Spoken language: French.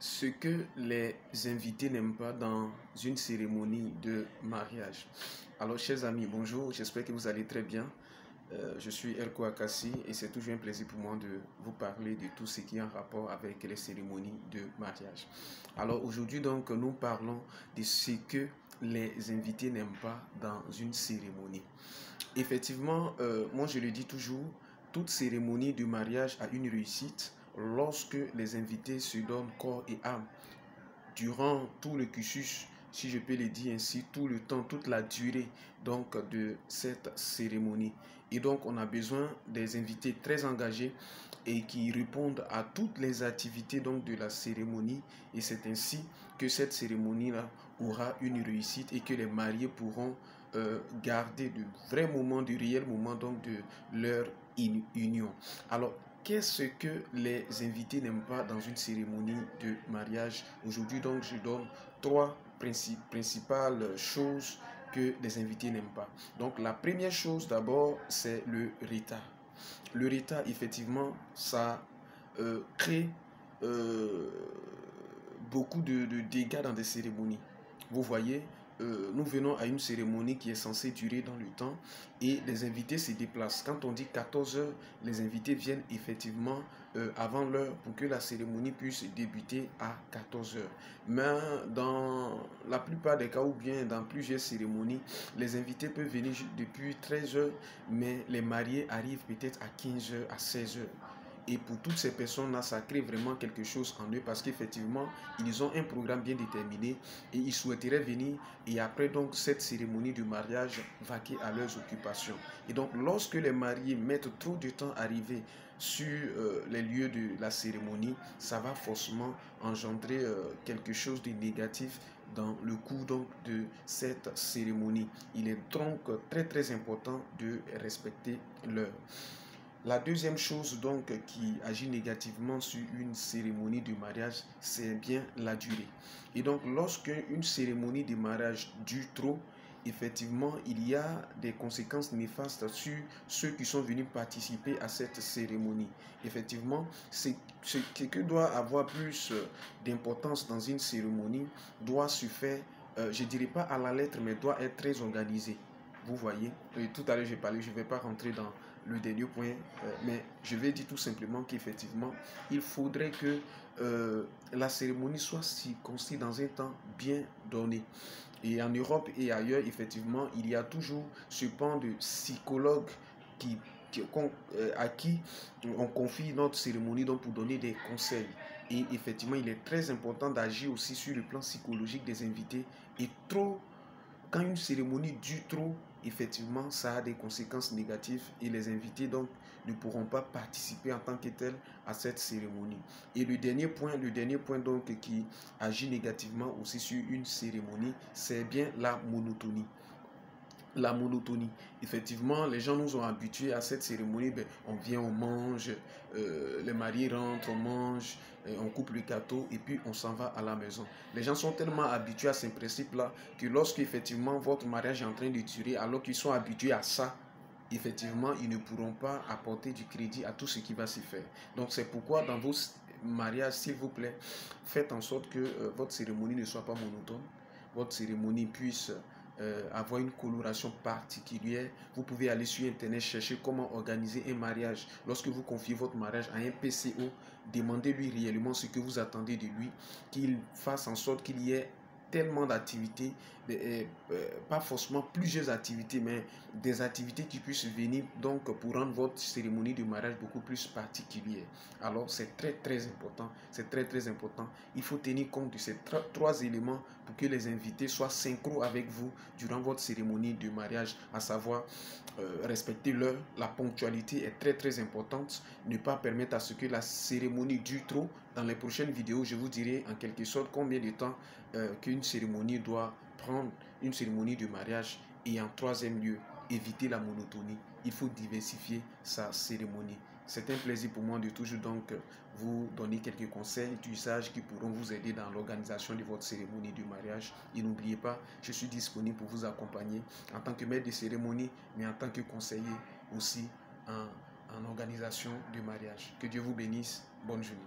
Ce que les invités n'aiment pas dans une cérémonie de mariage. Alors, chers amis, bonjour, j'espère que vous allez très bien. Je suis Elko Akassi et c'est toujours un plaisir pour moi de vous parler de tout ce qui est en rapport avec les cérémonies de mariage. Alors, aujourd'hui, donc, nous parlons de ce que les invités n'aiment pas dans une cérémonie. Effectivement, moi je le dis toujours, toute cérémonie de mariage a une réussite lorsque les invités se donnent corps et âme durant tout le cursus, si je peux le dire ainsi, tout le temps, toute la durée donc de cette cérémonie. Et donc on a besoin des invités très engagés et qui répondent à toutes les activités donc de la cérémonie. Et c'est ainsi que cette cérémonie-là aura une réussite et que les mariés pourront garder de vrais moments, de réels moments donc de leur union. Alors, qu'est-ce que les invités n'aiment pas dans une cérémonie de mariage? Aujourd'hui, donc, je donne trois principales choses que les invités n'aiment pas. Donc, la première chose d'abord, c'est le retard. Le retard, effectivement, ça crée beaucoup de dégâts dans des cérémonies. Vous voyez, nous venons à une cérémonie qui est censée durer dans le temps et les invités se déplacent. Quand on dit 14 heures, les invités viennent effectivement avant l'heure pour que la cérémonie puisse débuter à 14 heures. Mais dans la plupart des cas ou bien dans plusieurs cérémonies, les invités peuvent venir depuis 13 heures, mais les mariés arrivent peut-être à 15 heures, à 16 heures. Et pour toutes ces personnes-là, ça crée vraiment quelque chose en eux parce qu'effectivement, ils ont un programme bien déterminé et ils souhaiteraient venir et après donc cette cérémonie du mariage vaquer à leurs occupations. Et donc lorsque les mariés mettent trop de temps à arriver sur les lieux de la cérémonie, ça va forcément engendrer quelque chose de négatif dans le cours donc de cette cérémonie. Il est donc très important de respecter l'heure. La deuxième chose donc qui agit négativement sur une cérémonie de mariage, c'est bien la durée. Et donc lorsque une cérémonie de mariage dure trop, effectivement, il y a des conséquences néfastes sur ceux qui sont venus participer à cette cérémonie. Effectivement, ce que doit avoir plus d'importance dans une cérémonie doit se faire, je ne dirais pas à la lettre, mais doit être très organisé. Vous voyez, et tout à l'heure j'ai parlé, je ne vais pas rentrer dans le dernier point, mais je vais dire tout simplement qu'effectivement, il faudrait que la cérémonie soit circonscrite dans un temps bien donné. Et en Europe et ailleurs, effectivement, il y a toujours ce pan de psychologue qui, à qui on confie notre cérémonie donc pour donner des conseils. Et effectivement, il est très important d'agir aussi sur le plan psychologique des invités. Et quand une cérémonie dure trop, effectivement, ça a des conséquences négatives et les invités donc ne pourront pas participer en tant que tels à cette cérémonie. Et le dernier point donc qui agit négativement aussi sur une cérémonie, c'est bien la monotonie. La monotonie. Effectivement, les gens nous ont habitués à cette cérémonie. Ben, on vient, on mange, les mariés rentrent, on mange, on coupe le gâteau et puis on s'en va à la maison. Les gens sont tellement habitués à ces principes-là que lorsque effectivement votre mariage est en train de durer, alors qu'ils sont habitués à ça, effectivement, ils ne pourront pas apporter du crédit à tout ce qui va se faire. Donc c'est pourquoi dans vos mariages, s'il vous plaît, faites en sorte que votre cérémonie ne soit pas monotone, votre cérémonie puisse avoir une coloration particulière. Vous pouvez aller sur internet chercher comment organiser un mariage. Lorsque vous confiez votre mariage à un PCO, demandez-lui réellement ce que vous attendez de lui, qu'il fasse en sorte qu'il y ait tellement d'activités, pas forcément plusieurs activités, mais des activités qui puissent venir donc pour rendre votre cérémonie de mariage beaucoup plus particulière. Alors c'est très important, c'est très important. Il faut tenir compte de ces trois éléments pour que les invités soient synchro avec vous durant votre cérémonie de mariage, à savoir respecter l'heure, la ponctualité est très importante, ne pas permettre à ce que la cérémonie dure trop. Dans les prochaines vidéos, je vous dirai en quelque sorte combien de temps qu'une cérémonie doit prendre, une cérémonie de mariage. Et en troisième lieu, éviter la monotonie. Il faut diversifier sa cérémonie. C'est un plaisir pour moi de toujours donc vous donner quelques conseils d'usage qui pourront vous aider dans l'organisation de votre cérémonie de mariage. Et n'oubliez pas, je suis disponible pour vous accompagner en tant que maître de cérémonie, mais en tant que conseiller aussi en organisation de mariage. Que Dieu vous bénisse. Bonne journée.